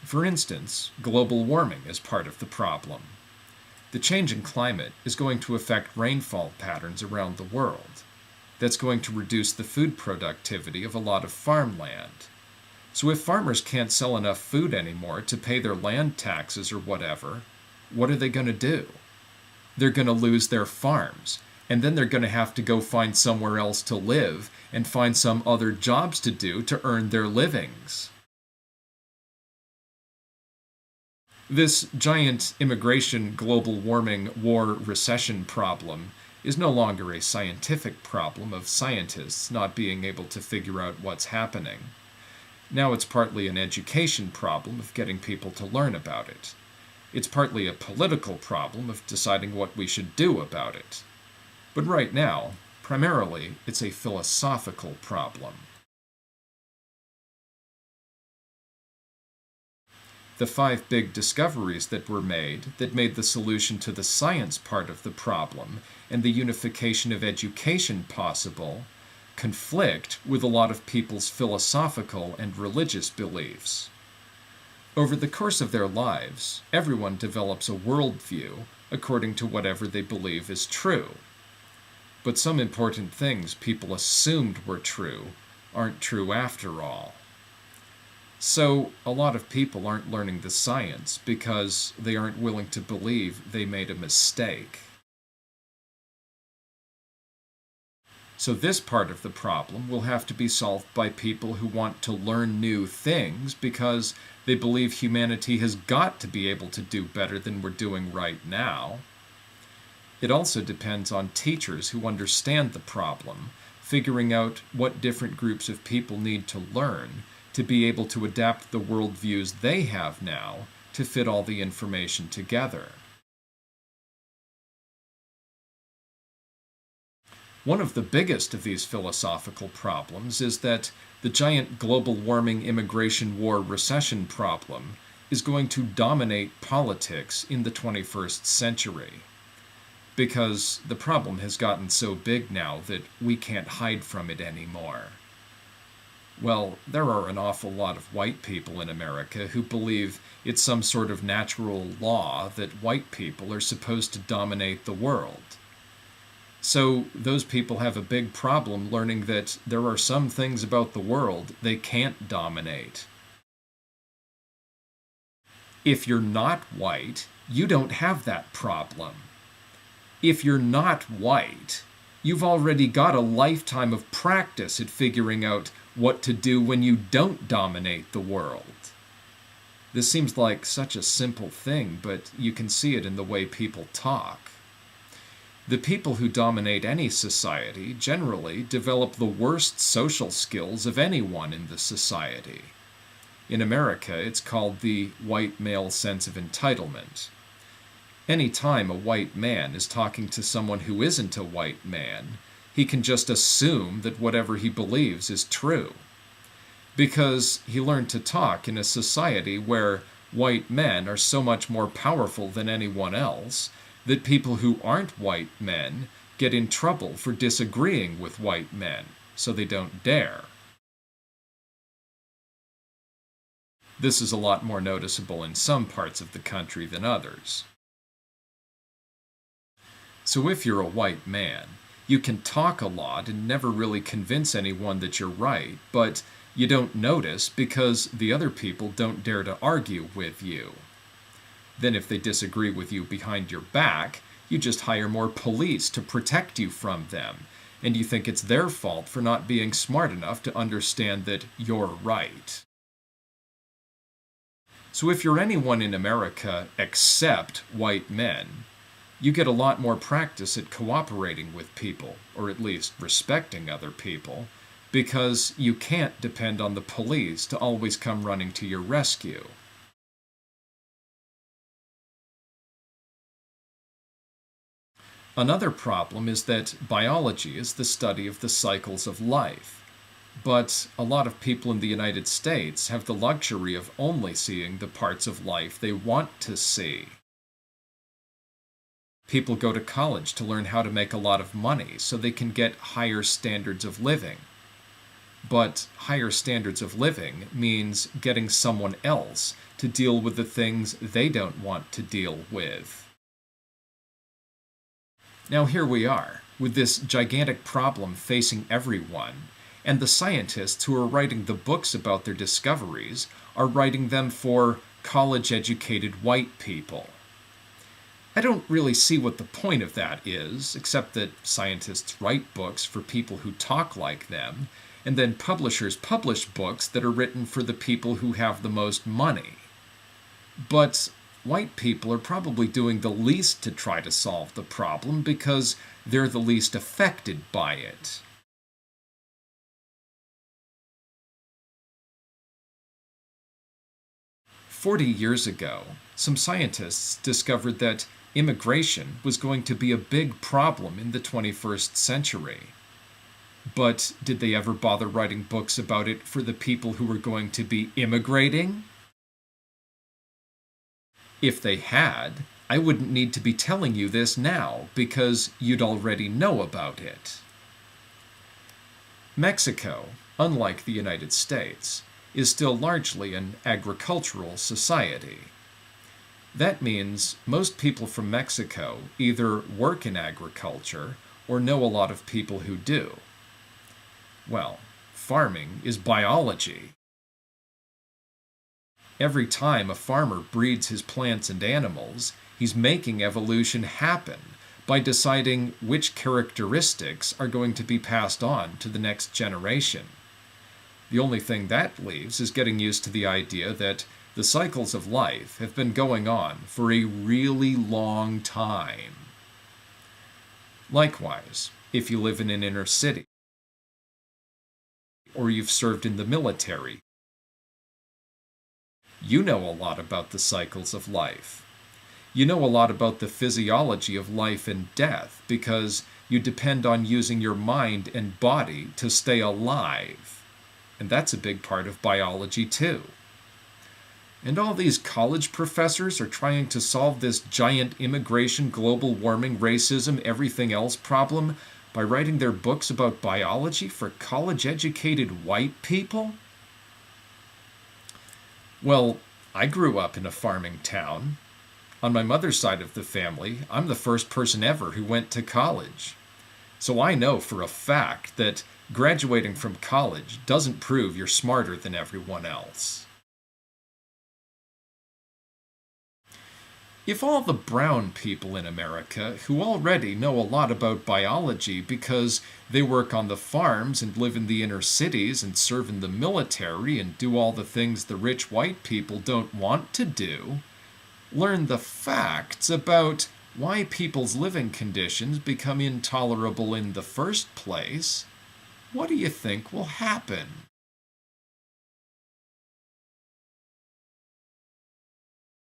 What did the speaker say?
For instance, global warming is part of the problem. The change in climate is going to affect rainfall patterns around the world. That's going to reduce the food productivity of a lot of farmland. So if farmers can't sell enough food anymore to pay their land taxes or whatever, what are they going to do? They're going to lose their farms, and then they're going to have to go find somewhere else to live and find some other jobs to do to earn their livings. This giant immigration, global warming, war, recession problem is no longer a scientific problem of scientists not being able to figure out what's happening. Now it's partly an education problem of getting people to learn about it. It's partly a political problem of deciding what we should do about it. But right now, primarily, it's a philosophical problem. The 5 big discoveries that were made that made the solution to the science part of the problem and the unification of education possible conflict with a lot of people's philosophical and religious beliefs. Over the course of their lives, everyone develops a worldview according to whatever they believe is true. But some important things people assumed were true aren't true after all. So, a lot of people aren't learning the science because they aren't willing to believe they made a mistake. So this part of the problem will have to be solved by people who want to learn new things because they believe humanity has got to be able to do better than we're doing right now. It also depends on teachers who understand the problem, figuring out what different groups of people need to learn to be able to adapt the worldviews they have now to fit all the information together. One of the biggest of these philosophical problems is that the giant global warming, immigration, war, recession problem is going to dominate politics in the 21st century. Because the problem has gotten so big now that we can't hide from it anymore. Well, there are an awful lot of white people in America who believe it's some sort of natural law that white people are supposed to dominate the world. So those people have a big problem learning that there are some things about the world they can't dominate. If you're not white, you don't have that problem. If you're not white, you've already got a lifetime of practice at figuring out what to do when you don't dominate the world. This seems like such a simple thing, but you can see it in the way people talk. The people who dominate any society generally develop the worst social skills of anyone in the society. In America, it's called the white male sense of entitlement. Any time a white man is talking to someone who isn't a white man, he can just assume that whatever he believes is true. Because he learned to talk in a society where white men are so much more powerful than anyone else that people who aren't white men get in trouble for disagreeing with white men, so they don't dare. This is a lot more noticeable in some parts of the country than others. So if you're a white man, you can talk a lot and never really convince anyone that you're right, but you don't notice because the other people don't dare to argue with you. Then if they disagree with you behind your back, you just hire more police to protect you from them, and you think it's their fault for not being smart enough to understand that you're right. So if you're anyone in America except white men, you get a lot more practice at cooperating with people, or at least respecting other people, because you can't depend on the police to always come running to your rescue. Another problem is that biology is the study of the cycles of life. But a lot of people in the United States have the luxury of only seeing the parts of life they want to see. People go to college to learn how to make a lot of money so they can get higher standards of living. But higher standards of living means getting someone else to deal with the things they don't want to deal with. Now here we are, with this gigantic problem facing everyone, and the scientists who are writing the books about their discoveries are writing them for college-educated white people. I don't really see what the point of that is, except that scientists write books for people who talk like them, and then publishers publish books that are written for the people who have the most money. But white people are probably doing the least to try to solve the problem because they're the least affected by it. "40 years ago, some scientists discovered that immigration was going to be a big problem in the 21st century. But did they ever bother writing books about it for the people who were going to be immigrating? If they had, I wouldn't need to be telling you this now because you'd already know about it. Mexico, unlike the United States, is still largely an agricultural society. That means most people from Mexico either work in agriculture or know a lot of people who do. Well, farming is biology. Every time a farmer breeds his plants and animals, he's making evolution happen by deciding which characteristics are going to be passed on to the next generation. The only thing that leaves is getting used to the idea that the cycles of life have been going on for a really long time. Likewise, if you live in an inner city, or you've served in the military, you know a lot about the cycles of life. You know a lot about the physiology of life and death because you depend on using your mind and body to stay alive. And that's a big part of biology too. And all these college professors are trying to solve this giant immigration, global warming, racism, everything else problem by writing their books about biology for college-educated white people? Well, I grew up in a farming town. On my mother's side of the family, I'm the first person ever who went to college. So I know for a fact that graduating from college doesn't prove you're smarter than everyone else. If all the brown people in America, who already know a lot about biology because they work on the farms and live in the inner cities and serve in the military and do all the things the rich white people don't want to do, learn the facts about why people's living conditions become intolerable in the first place, what do you think will happen?